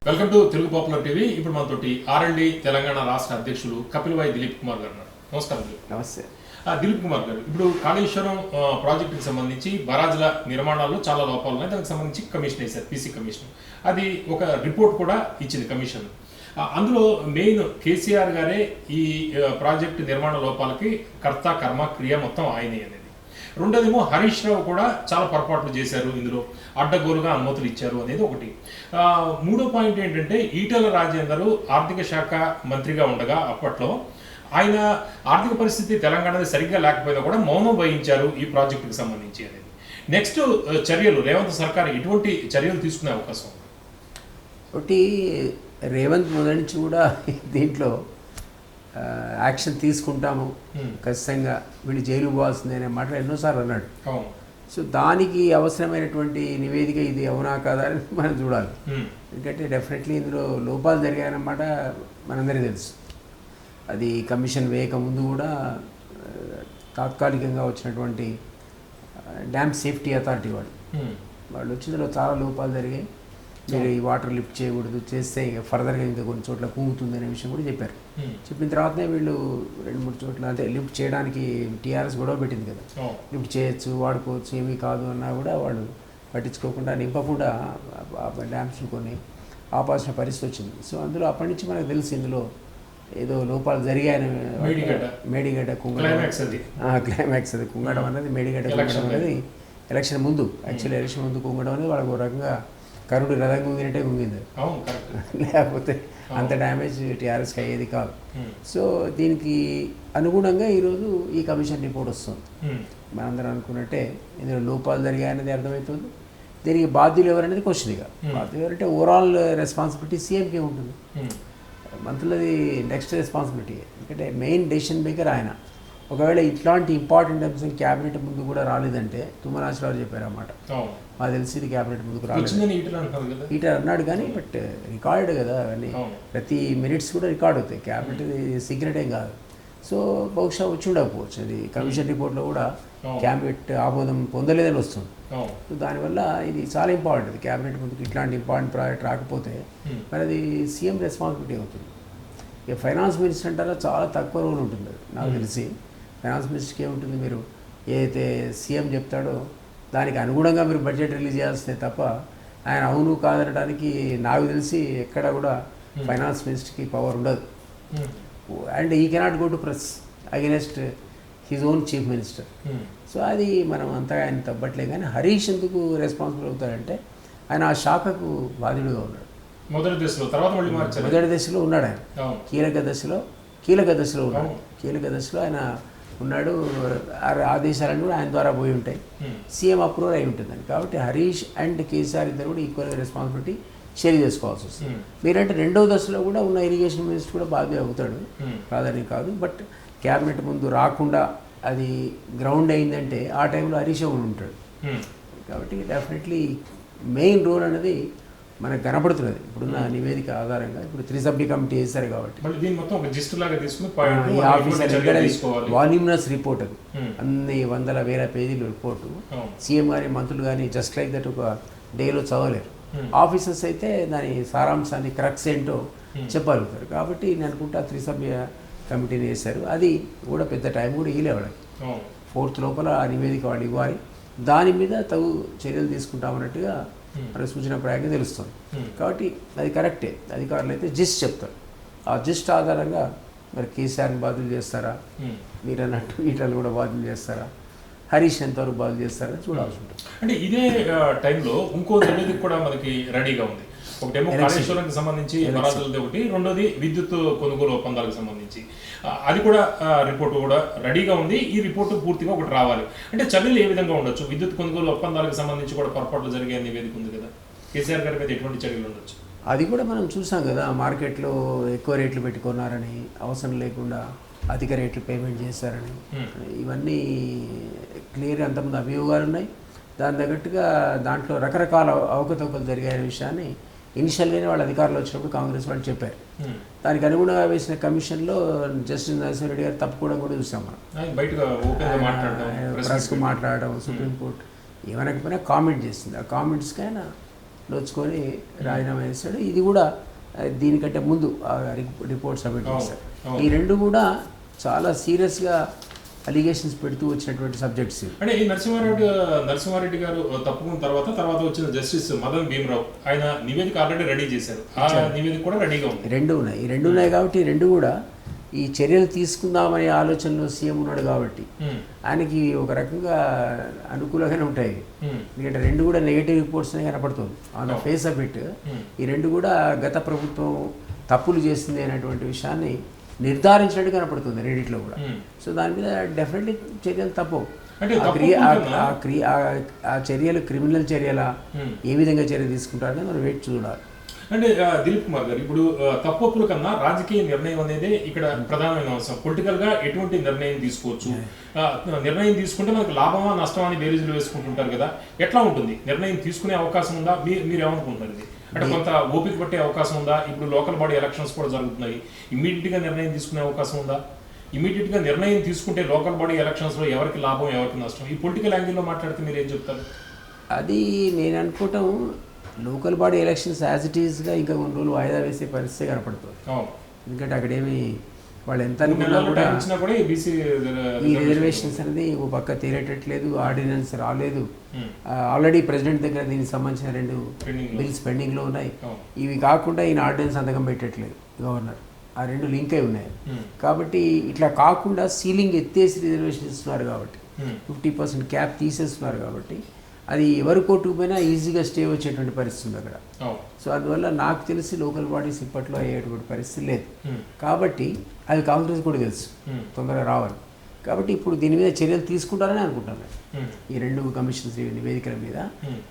Welcome to Telugu popular TV. ఇప్పుడు మనతోటి RLD Telangana రాష్ట్ర అధ్యక్షులు కపిల్వాయి దిలీప్ కుమార్ గారు ఉన్నారు. నమస్కారం దిలీప్. నమస్తే. దిలీప్ కుమార్ గారు, ఇప్పుడు కాళేశ్వరం ప్రాజెక్టుకి సంబంధించి బరాజుల నిర్మాణాల్లో చాలా లోపాలు ఉన్నాయి. దానికి సంబంధించి కమిషన్ వేశారు, పీసీ కమిషన్. అది ఒక రిపోర్ట్ కూడా ఇచ్చింది కమిషన్. అందులో మెయిన్ కేసీఆర్ గారే ఈ ప్రాజెక్టు నిర్మాణ లోపాలకి కర్త కర్మ క్రియ మొత్తం ఆయనే అనేది. రెండోదేమో హరీష్ రావు కూడా చాలా పొరపాట్లు చేశారు, ఇందులో అడ్డగోలుగా అనుమతులు ఇచ్చారు అనేది ఒకటి. మూడో పాయింట్ ఏంటంటే, ఈటెల రాజేందర్ ఆర్థిక శాఖ మంత్రిగా ఉండగా అప్పట్లో ఆయన ఆర్థిక పరిస్థితి తెలంగాణది సరిగ్గా లేకపోయినా కూడా మౌనం వహించారు ఈ ప్రాజెక్టుకి సంబంధించి అనేది. నెక్స్ట్ చర్యలు రేవంత్ సర్కార్ ఎటువంటి చర్యలు తీసుకునే అవకాశం ఉంది? ఒకటి, రేవంత్ మొదటి నుంచి కూడా దీంట్లో యాక్షన్ తీసుకుంటాము, ఖచ్చితంగా వీళ్ళు జైలు పోవాల్సిందే అనే మాట ఎన్నోసార్లు అన్నాడు. సో దానికి అవసరమైనటువంటి నివేదిక ఇది అవునా కాదా అని మనం చూడాలి. ఎందుకంటే డెఫినెట్లీ ఇందులో లోపాలు జరిగాయన్నమాట మనందరికీ తెలుసు. అది కమిషన్ వేయక ముందు కూడా తాత్కాలికంగా వచ్చినటువంటి డ్యామ్ సేఫ్టీ అథారిటీ వాళ్ళు వచ్చిందులో చాలా లోపాలు జరిగాయి. మీరు ఈ వాటర్ లిఫ్ట్ చేయకూడదు, చేస్తే ఇక ఫర్దర్గా ఇంకా కొన్ని చోట్ల కుంగుతుంది అనే విషయం కూడా చెప్పారు. చెప్పిన తర్వాతనే వీళ్ళు 2-3 చోట్ల అంటే లిఫ్ట్ చేయడానికి టీఆర్ఎస్ గొడవ పెట్టింది కదా, లిఫ్ట్ చేయొచ్చు, వాడుకోవచ్చు, ఏమీ కాదు అన్నా కూడా వాళ్ళు పట్టించుకోకుండా నింపకుండా డ్యామ్స్ కొన్ని ఆపాల్సిన పరిస్థితి వచ్చింది. సో అందులో అప్పటి నుంచి మనకు తెలుసు ఇందులో ఏదో లోపాలు జరిగాయని. మేడిగడ్డ కుంగడం, క్లైమాక్స్ అది కుంగడం అనేది, మేడిగడ్డ కుంగడం అనేది ఎలక్షన్ ముందు, యాక్చువల్లీ ఎలక్షన్ ముందు కుంగడం అనేది వాళ్ళకు ఒక రకంగా కరుడు రథం కుంగినట్టే కుంగింది, లేకపోతే అంత డ్యామేజ్ టీఆర్ఎస్కి అయ్యేది కాదు. సో దీనికి అనుగుణంగా ఈరోజు ఈ కమిషన్ రిపోర్ట్ వస్తుంది. మనందరం అనుకున్నట్టే ఇందులో లోపాలు జరిగాయనేది అర్థమవుతుంది. దీనికి బాధ్యులు ఎవరనేది క్వశ్చన్. ఇక బాధ్యులు ఎవరంటే ఓవరాల్ రెస్పాన్సిబిలిటీ సీఎంకే ఉంటుంది, మంత్రులది నెక్స్ట్ రెస్పాన్సిబిలిటీ. ఎందుకంటే మెయిన్ డెసిషన్ మేకర్ ఆయన. ఒకవేళ ఇట్లాంటి ఇంపార్టెంట్ అంశం క్యాబినెట్ ముందు కూడా రాలేదంటే, తుమ్మల నాగేశ్వరరావు చెప్పారు అన్నమాట, మాకు తెలిసి ఇది క్యాబినెట్ ముందుకు రాలేదు. ఈటర్ అన్నాడు కానీ బట్ రికార్డ్ కదా అని, ప్రతి మినిట్స్ కూడా రికార్డ్ అవుతాయి. క్యాబినెట్ సీక్రెట్ ఏం కాదు. సో బహుశా వచ్చి ఉండకపోవచ్చు. అది కమిషన్ రిపోర్ట్లో కూడా క్యాబినెట్ ఆమోదం పొందలేదని వస్తుంది. సో దానివల్ల ఇది చాలా ఇంపార్టెంట్. క్యాబినెట్ ముందుకు ఇట్లాంటి ఇంపార్టెంట్ ప్రాజెక్ట్ రాకపోతే మరి అది సీఎం రెస్పాన్సిబిలిటీ అవుతుంది. ఇక ఫైనాన్స్ మినిస్టర్ అంటారా చాలా తక్కువ రోల్ ఉంటుంది నాకు తెలిసి. ఫైనాన్స్ మినిస్టర్కి ఏముంటుంది, మీరు ఏదైతే సీఎం చెప్తాడో దానికి అనుగుణంగా మీరు బడ్జెట్ రిలీజ్ చేయాల్సిందే తప్ప ఆయన అవును కాదనడానికి నాకు తెలిసి ఎక్కడ కూడా ఫైనాన్స్ మినిస్టర్కి పవర్ ఉండదు. అండ్ ఈ cannot go to press against his own chief minister. So అది మనం అంతగా ఆయన తప్పట్లేదు. కానీ హరీష్ ఎందుకు రెస్పాన్సిబుల్ అవుతాడంటే, ఆయన ఆ శాఖకు బాధ్యుడిగా ఉన్నాడు. మొదటి దశలో ఉన్నాడు ఆయన, కీలక దశలో ఉన్నాడు. కీలక దశలో ఆయన ఉన్నాడు. ఆదేశాలన్నీ కూడా ఆయన ద్వారా పోయి ఉంటాయి, సీఎం అప్రూవల్ అయి ఉంటుందని. కాబట్టి హరీష్ అండ్ కేసీఆర్ ఇద్దరు కూడా ఈక్వల్గా రెస్పాన్సిబిలిటీ షేర్ చేసుకోవాల్సి వస్తుంది. మీరంటే రెండవ దశలో కూడా ఉన్న ఇరిగేషన్ మినిస్టర్ కూడా బాధ్యత అవుతాడు, కాదని కాదు. బట్ క్యాబినెట్ ముందు రాకుండా అది గ్రౌండ్ అయిందంటే ఆ టైంలో హరీష్ ఉంటాడు. కాబట్టి డెఫినెట్లీ మెయిన్ రోల్ అనేది మనకు కనపడుతున్నది ఇప్పుడున్న నివేదిక ఆధారంగా. ఇప్పుడు 3 సభ్య కమిటీ వేశారు కాబట్టి వాల్యూమినస్ రిపోర్ట్, అది అన్ని 100,000 పేజీల రిపోర్టు. సీఎం కానీ మంత్రులు కానీ జస్ట్ లైక్ దట్ ఒక డేలో చదవలేరు. ఆఫీసర్స్ అయితే దాని సారాంశాన్ని క్రక్స్ ఏంటో చెప్పగలుగుతారు. కాబట్టి నేను అనుకుంటా 3 సభ్య కమిటీని వేశారు. అది కూడా పెద్ద టైం కూడా ఇవ్వలే వాళ్ళకి. 4th లోపల ఆ నివేదిక వాళ్ళు ఇవ్వాలి. దాని మీద తగు చర్యలు తీసుకుంటామన్నట్టుగా మన సూచన ప్రయాణంగా తెలుస్తుంది. కాబట్టి అది కరెక్టే. అధికారులు అయితే జిస్ట్ చెప్తారు. ఆ జిస్ట్ ఆధారంగా మరి కేసీఆర్ని బాధ్యులు చేస్తారా, మీరు అన్నట్టు ఈటలు కూడా బాధ్యులు చేస్తారా, హరీష్ ఎంతవరకు బాధ్యులు చేస్తారని చూడాల్సి ఉంటుంది. అంటే ఇదే టైంలో ఇంకో నివేదిక కూడా మనకి రెడీగా ఉంది. ఒకటేమో కాళేశ్వరానికి సంబంధించి బరాజులది ఒకటి, రెండోది విద్యుత్ కొనుగోలు ఒప్పందాలకు సంబంధించి అది కూడా రిపోర్టు కూడా రెడీగా ఉంది. ఈ రిపోర్టు పూర్తిగా ఒకటి రావాలి. అంటే చర్యలు ఏ విధంగా ఉండొచ్చు? విద్యుత్ కొనుగోలు ఒప్పందాలకు సంబంధించి కూడా పొరపాట్లు జరిగే నివేదిక ఉంది కదా, కేసీఆర్ గారి మీద ఎటువంటి చర్యలు ఉండొచ్చు? అది కూడా మనం చూసాం కదా, మార్కెట్లో ఎక్కువ రేట్లు పెట్టుకున్నారని, అవసరం లేకుండా అధిక రేట్లు పేమెంట్ చేశారని, ఇవన్నీ క్లియర్ అంతమంది అభియోగాలు ఉన్నాయి. దాని తగ్గట్టుగా దాంట్లో రకరకాల అవకతవకలు జరిగాయనే విషయాన్ని ఇనిషియల్గానే వాళ్ళ అధికారులు వచ్చినప్పుడు కాంగ్రెస్ వాళ్ళు చెప్పారు. దానికి అనుగుణంగా వేసిన కమిషన్లో జస్టిస్ నరసింహ రెడ్డి గారు తప్పుకోవడం కూడా చూసాం మనం. ప్రెస్కు మాట్లాడడం, సుప్రీంకోర్టు ఏమనకపోయినా కామెంట్ చేసింది. ఆ కామెంట్స్కి ఆయన నోచుకొని రాజీనామా చేశాడు. ఇది కూడా దీనికంటే ముందు రిపోర్ట్ సబ్మిట్ చేశారు. ఈ రెండు కూడా చాలా సీరియస్గా అలిగేషన్స్ పెడుతూ వచ్చినటువంటి సబ్జెక్ట్స్. అంటే ఈ నరసింహారెడ్డి గారు తప్పుకున్న తర్వాత వచ్చిన జస్టిస్ మదన్ భీమరావు ఆయన నివేదిక ఆల్రెడీ రెడీ చేశారు. ఆ నివేదిక కూడా రెడీగా ఉంది. ఈ రెండు ఉన్నాయి కాబట్టి ఈ రెండు కూడా ఈ చర్యలు తీసుకుందామనే ఆలోచనలో సీఎం ఉన్నాడు కాబట్టి ఆయనకి ఒక రకంగా అనుకూలంగానే ఉంటాయి. ఎందుకంటే రెండు కూడా నెగిటివ్ రిపోర్ట్స్ కనపడుతుంది on the face of it. ఈ రెండు కూడా గత ప్రభుత్వం తప్పులు చేసింది అనేటువంటి విషయాన్ని నిర్ధారించినట్టు కనపడుతుంది రెండిట్లో కూడా. సో దాని మీద డెఫినెట్లీ చర్యలు తప్పవు. ఆ చర్యలు క్రిమినల్ చర్యలా, ఏ విధంగా చర్య తీసుకుంటారని మనం వెయిట్ చూడాలి. అంటే దిలీప్ కుమార్ గారు, ఇప్పుడు తప్పుల కన్నా రాజకీయ నిర్ణయం అనేది ఇక్కడ ప్రధానమైన అంశం. పొలిటికల్ గా ఎటువంటి నిర్ణయం తీసుకోవచ్చు, నిర్ణయం తీసుకుంటే మనకు లాభమా నష్టమా అని బేరీజులు వేసుకుంటుంటారు కదా, ఎట్లా ఉంటుంది? నిర్ణయం తీసుకునే అవకాశం ఉందా? మీరు ఏమనుకుంటున్నారు? ఇది అంటే కొంత ఓపిక పట్టే అవకాశం ఉందా? ఇప్పుడు లోకల్ బాడీ ఎలక్షన్స్ కూడా జరుగుతున్నాయి, ఇమీడియట్ గా నిర్ణయం తీసుకునే అవకాశం ఉందా? ఇమీడియట్ గా నిర్ణయం తీసుకుంటే లోకల్ బాడీ ఎలక్షన్స్ లో ఎవరికి లాభం ఎవరికి నష్టం, ఈ పొలిటికల్ యాంగిల్లో మాట్లాడితే మీరు ఏం చెప్తారు? అది నేను అనుకోవటం, local body elections as it ఈస్గా ఇంకా కొన్ని రోజులు వాయిదా వేసే పరిస్థితి కనపడుతుంది. ఎందుకంటే అక్కడేమి వాళ్ళు ఎంత అనుకున్నా కూడా ఈ రిజర్వేషన్స్ అనేది ఒక పక్క తేలేటట్లేదు, ఆర్డినెన్స్ రాలేదు. ఆల్రెడీ ప్రెసిడెంట్ దగ్గర దీనికి సంబంధించిన 2 బిల్స్ పెండింగ్లో ఉన్నాయి. ఇవి కాకుండా ఈయన ఆర్డినెన్స్ సంతకం పెట్టట్లేదు గవర్నర్. ఆ 2 లింక్ అయి ఉన్నాయి. కాబట్టి ఇట్లా కాకుండా సీలింగ్ ఎత్తేసి రిజర్వేషన్ ఇస్తున్నారు కాబట్టి, 50% క్యాప్ తీసేస్తున్నారు కాబట్టి అది ఎవరి కోర్టుకు పోయినా ఈజీగా స్టే వచ్చేటువంటి పరిస్థితి ఉంది అక్కడ. సో అందువల్ల నాకు తెలిసి లోకల్ బాడీస్ ఇప్పట్లో అయ్యేటువంటి పరిస్థితి లేదు. కాబట్టి అది కాంగ్రెస్ కూడా తెలుసు తొందరగా రావాలి. కాబట్టి ఇప్పుడు దీని మీద చర్యలు తీసుకుంటారని అనుకుంటాను. ఈ 2 కమిషన్స్ నివేదికల మీద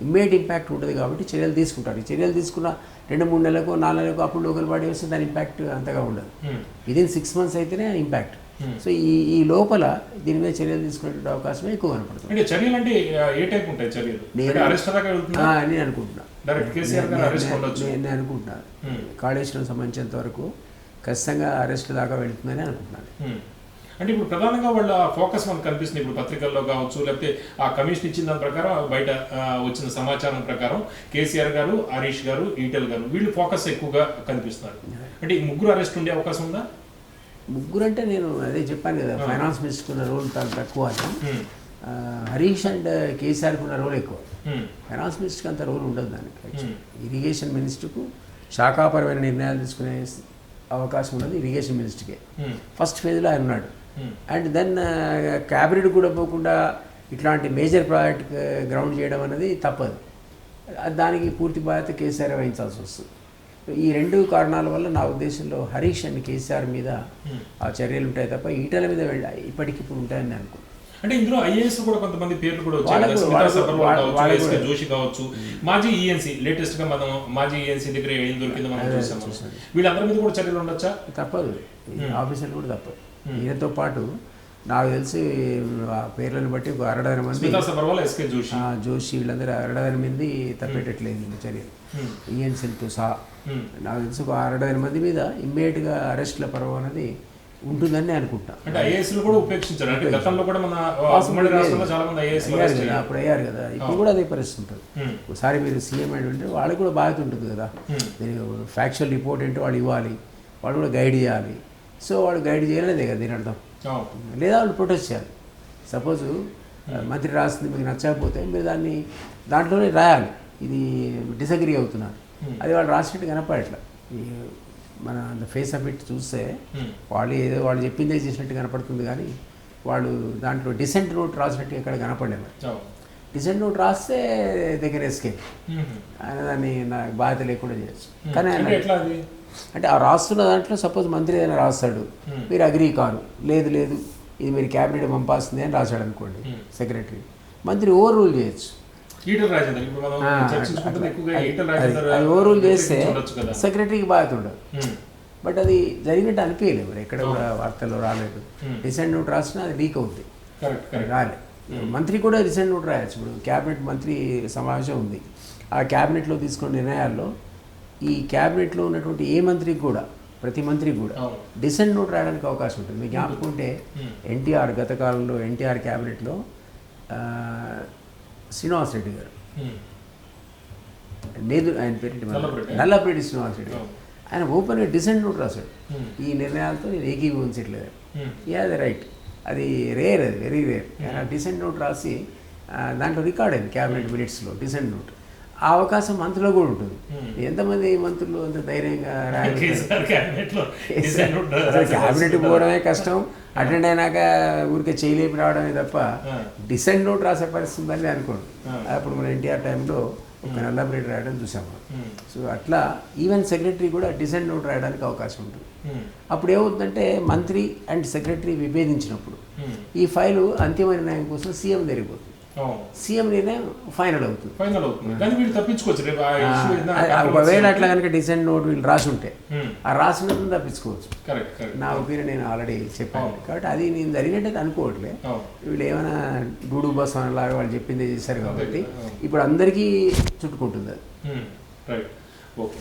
ఇమ్మీడియట్ ఇంపాక్ట్ ఉంటుంది కాబట్టి చర్యలు తీసుకుంటారు. ఈ చర్యలు తీసుకున్న 2-3 నెలలకు 4 నెలలకు అప్పుడు లోకల్ బాడీ వస్తే దాని ఇంపాక్ట్ అంతగా ఉండదు. విదిన్ 6 months అయితేనే ఇంపాక్ట్. సో ఈ లోపల దీని మీద చర్యలు తీసుకునే అవకాశం ఎక్కువ కనపడుతుంది. అంటే చర్యలు అంటే ఏ టైప్ ఉంటాయి చర్యలు? నేను అనుకుంటున్నాను కాళేశ్వరం సంబంధించినంత వరకు ఖచ్చితంగా అరెస్ట్ దాకా వెళుతుందని అనుకుంటున్నాను. అంటే ఇప్పుడు ప్రధానంగా వాళ్ళ ఫోకస్ మనకు కనిపిస్తుంది. ఇప్పుడు పత్రికల్లో కావచ్చు, లేకపోతే ఆ కమిషన్ ఇచ్చిన దాని ప్రకారం బయట వచ్చిన సమాచారం ప్రకారం కేసీఆర్ గారు, హరీష్ గారు, ఈటెల్ గారు వీళ్ళు ఫోకస్ ఎక్కువగా కనిపిస్తున్నారు. అంటే ఈ 3 అరెస్ట్ ఉండే అవకాశం ఉందా? 3 అంటే నేను అదే చెప్పాను కదా, ఫైనాన్స్ మినిస్టర్ ఉన్న రోల్ తక్కువ అని. హరీష్ అండ్ కేసీఆర్కి ఉన్న రోల్ ఎక్కువ. ఫైనాన్స్ మినిస్టర్కి అంత రోల్ ఉండదు దానికి. ఇరిగేషన్ మినిస్టర్కు శాఖాపరమైన నిర్ణయాలు తీసుకునే అవకాశం ఉన్నది ఇరిగేషన్ మినిస్టర్కే. ఫస్ట్ ఫేజ్లో ఆయన ఉన్నాడు. అండ్ దెన్ క్యాబినెట్ కూడా పోకుండా ఇట్లాంటి మేజర్ ప్రాజెక్ట్ గ్రౌండ్ చేయడం అనేది తప్పదు. దానికి పూర్తి బాధ్యత కేసీఆర్ వహించాల్సి వస్తుంది. ఈ 2 కారణాల వల్ల నా ఉద్దేశంలో హరీష్ అండ్ కేసీఆర్ మీద ఆ చర్యలు ఉంటాయి తప్ప ఈటల మీద ఇప్పటికిప్పుడు ఉంటాయని నేను అనుకుంటున్నాను. అంటే ఇందులో ఐఏఎస్ కూడా కొంతమంది పేర్లు కూడా వచ్చాయి. జోషి కావచ్చు, మాజీ ఈఎన్సీ లేటెస్ట్ గా మనం మాజీ ఈఎన్సీ దగ్గర ఏం దొరికిందో మనం చూసాము. వీళ్ళందరి మీద కూడా చర్యలు ఉండొచ్చా? తప్పదు, ఆఫీసర్లు కూడా తప్పదు. ఈయనతో పాటు నాకు తెలిసి ఆ పేర్లను బట్టి ఒక 60 మంది జోషి వీళ్ళందరూ 60 మంది తప్పేటట్లేదు చర్యలు ఈఎన్సీలతో సహా. నాకు తెలిసి ఒక 60 మంది మీద ఇమ్మీడియట్గా అరెస్ట్ల పర్వం అనేది ఉంటుందని నేను అనుకుంటాను. అప్పుడు అయ్యారు కదా, ఇప్పుడు కూడా అదే పరిస్థితి ఉంటుంది. ఒకసారి మీరు సీఎం అంటే వాళ్ళకి కూడా బాధ్యత ఉంటుంది కదా. దీనికి ఫ్యాక్చువల్ రిపోర్ట్ ఏంటో వాళ్ళు ఇవ్వాలి, వాళ్ళు కూడా గైడ్ చేయాలి. సో వాళ్ళు గైడ్ చేయలేదే కదా దీని అర్థం. లేదా వాళ్ళు ప్రొటెస్ట్ చేయాలి. సపోజ్ మంత్రి రాసింది మీకు నచ్చకపోతే మీరు దాంట్లోనే రాయాలి, ఇది డిసగ్రీ అవుతున్నారు. అది వాళ్ళు రాసినట్టు కనపడట్లా. మన ఫేస్ ఆఫ్ ఇట్ చూస్తే వాళ్ళు చెప్పిందే చేసినట్టు కనపడుతుంది, కానీ వాళ్ళు దాంట్లో డిసెంట్ నోట్ రాసినట్టు ఎక్కడ కనపడలేదు. డిసెంట్ నోట్ రాస్తే దగ్గర ఎస్కేప్ ఆయన దాన్ని నాకు బాధ్యత లేకుండా చేయొచ్చు. కానీ అంటే ఆ రాస్తున్న దాంట్లో సపోజ్ మంత్రి ఏదైనా రాస్తాడు, మీరు అగ్రీ కారు, లేదు ఇది మీరు క్యాబినెట్ పంపాల్సిందే అని రాశాడు అనుకోండి సెక్రటరీ, మంత్రి ఓవర్ రూల్ చేయొచ్చు. అది ఓవర్ రూల్ చేస్తే సెక్రటరీకి బాధ్యత ఉండదు. బట్ అది జరిగినట్టు అనిపించలేదు, మరి ఎక్కడ కూడా వార్తల్లో రాలేదు. డిసెంట్ నోట్ రాసినా అది లీక్ అవుతుంది, రాలేదు. మంత్రి కూడా డిసెంట్ నోట్ రాయొచ్చు. ఇప్పుడు క్యాబినెట్ మంత్రి సమావేశం ఉంది, ఆ క్యాబినెట్లో తీసుకున్న నిర్ణయాల్లో ఈ క్యాబినెట్లో ఉన్నటువంటి ఏ మంత్రికి కూడా, ప్రతి మంత్రికి కూడా డిసెంట్ నోట్ రాయడానికి అవకాశం ఉంటుంది. మీకు జ్ఞాపకం ఉంటే ఎన్టీఆర్ గత కాలంలో ఎన్టీఆర్ క్యాబినెట్లో శ్రీనివాస్ రెడ్డి గారు లేదు ఆయన పేరు నల్లపురెడ్డి. నల్లపురెడ్డి శ్రీనివాస్ రెడ్డి అవును. ఆయన ఓపెన్గా డిసెంట్ నోట్ రాశాడు. Hmm. ఈ నిర్ణయాలతో నేను ఏకీభవించట్లేదు. Hmm. అది రైట్, అది రేర్, అది వెరీ రేర్. ఆయన డిసెంట్ నోట్ రాసి దాంట్లో రికార్డ్ అయింది క్యాబినెట్ మినిట్స్లో డిసెంట్ నోట్. ఆ అవకాశం మంత్రులు కూడా ఉంటుంది. ఎంతమంది మంత్రులు అంత ధైర్యంగా కేసీఆర్ క్యాబినెట్లో డిసెంట్ నోట్ రాసే క్యాబినెట్ పోవడమే కష్టం, అటెండ్ అయినాక ఊరికే చేయలేపి రావడమే తప్ప డిసెంట్ నోట్ రాసే పరిస్థితి ఉందని అనుకోండి. అప్పుడు మన ఎన్టీఆర్ టైంలో ఒక నల్లపురెడ్డి రాయడం చూసాము. సో అట్లా ఈవెన్ సెక్రటరీ కూడా డిసెంట్ నోట్ రాయడానికి అవకాశం ఉంటుంది. అప్పుడు ఏమవుతుందంటే మంత్రి అండ్ సెక్రటరీ విభేదించినప్పుడు ఈ ఫైలు అంతిమ నిర్ణయం కోసం సీఎం జరిగిపోతుంది. సీఎం నిర్ణయం ఫైనల్ అవుతుంది. ఫైనల్ అవుతుంది. కానీ వీళ్ళు తప్పించుకోవచ్చు రేపు ఆ issue ఏదైనా ఒకవేళ అట్లా కనుక డిసెంట్ నోట్ వీళ్ళు రాసి ఉంటే Hmm. ఆ రాసినందుకు తప్పించుకోవచ్చు. Correct correct. నా ఒపీనియన్ నేను ఆల్రెడీ చెప్పాను. కాబట్టి అది నేను జరిగినట్టు అనుకోవట్లే. అవును. వీళ్ళు ఏమైనా డూడు బస్ అనేలాగా వాళ్ళు చెప్పింది చేశారు కాబట్టి అవును. ఇప్పుడు అందరికీ చుట్టుకుంటుంది అది. రైట్. ఓకే.